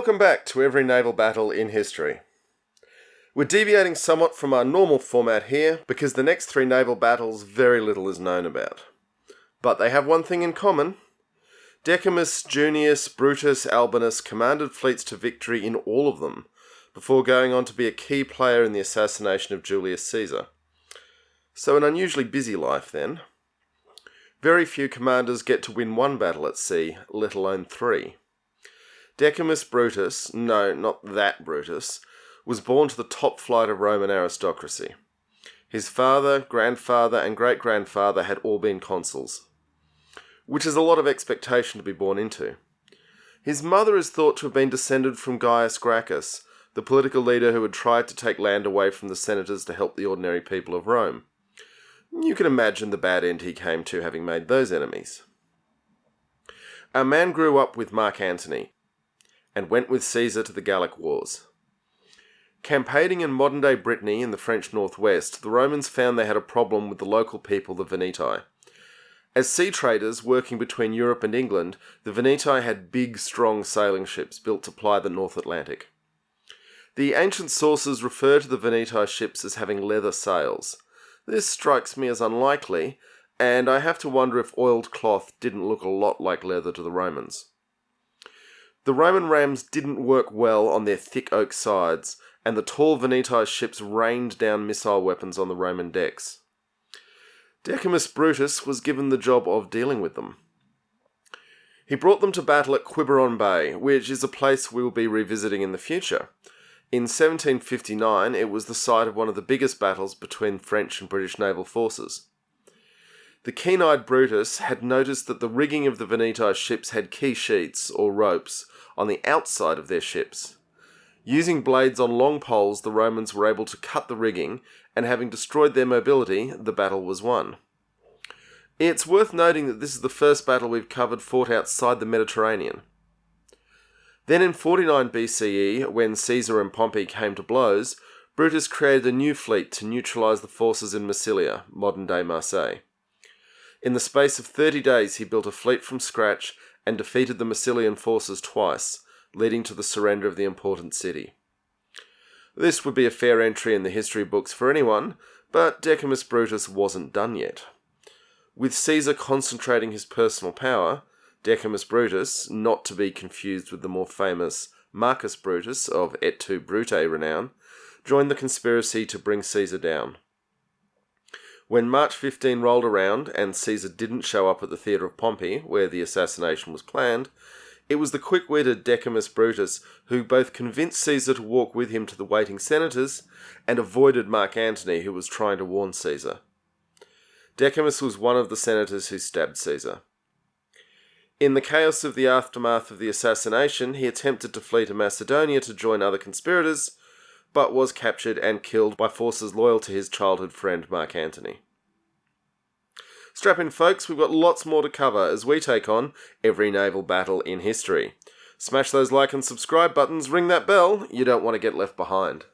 Welcome back to Every Naval Battle in History. We're deviating somewhat from our normal format here because the next three naval battles very little is known about. But they have one thing in common. Decimus Junius Brutus Albinus commanded fleets to victory in all of them, before going on to be a key player in the assassination of Julius Caesar. So an unusually busy life then. Very few commanders get to win one battle at sea, let alone three. Decimus Brutus, no, not that Brutus, was born to the top flight of Roman aristocracy. His father, grandfather, and great-grandfather had all been consuls, which is a lot of expectation to be born into. His mother is thought to have been descended from Gaius Gracchus, the political leader who had tried to take land away from the senators to help the ordinary people of Rome. You can imagine the bad end he came to having made those enemies. Our man grew up with Mark Antony, and went with Caesar to the Gallic Wars. Campaigning in modern-day Brittany in the French northwest, the Romans found they had a problem with the local people, the Veneti. As sea traders working between Europe and England, the Veneti had big, strong sailing ships built to ply the North Atlantic. The ancient sources refer to the Veneti ships as having leather sails. This strikes me as unlikely, and I have to wonder if oiled cloth didn't look a lot like leather to the Romans. The Roman rams didn't work well on their thick oak sides, and the tall Veneti ships rained down missile weapons on the Roman decks. Decimus Brutus was given the job of dealing with them. He brought them to battle at Quiberon Bay, which is a place we will be revisiting in the future. In 1759, it was the site of one of the biggest battles between French and British naval forces. The keen-eyed Brutus had noticed that the rigging of the Veneti ships had key sheets, or ropes, on the outside of their ships. Using blades on long poles, the Romans were able to cut the rigging, and having destroyed their mobility, the battle was won. It's worth noting that this is the first battle we've covered fought outside the Mediterranean. Then in 49 BCE, when Caesar and Pompey came to blows, Brutus created a new fleet to neutralise the forces in Massilia, modern-day Marseille. In the space of 30 days he built a fleet from scratch and defeated the Massilian forces twice, leading to the surrender of the important city. This would be a fair entry in the history books for anyone, but Decimus Brutus wasn't done yet. With Caesar concentrating his personal power, Decimus Brutus, not to be confused with the more famous Marcus Brutus of Et tu, Brute renown, joined the conspiracy to bring Caesar down. When March 15 rolled around and Caesar didn't show up at the theatre of Pompey, where the assassination was planned, it was the quick-witted Decimus Brutus who both convinced Caesar to walk with him to the waiting senators and avoided Mark Antony, who was trying to warn Caesar. Decimus was one of the senators who stabbed Caesar. In the chaos of the aftermath of the assassination, he attempted to flee to Macedonia to join other conspirators, but was captured and killed by forces loyal to his childhood friend Mark Antony. Strap in, folks, we've got lots more to cover as we take on every naval battle in history. Smash those like and subscribe buttons, ring that bell, you don't want to get left behind.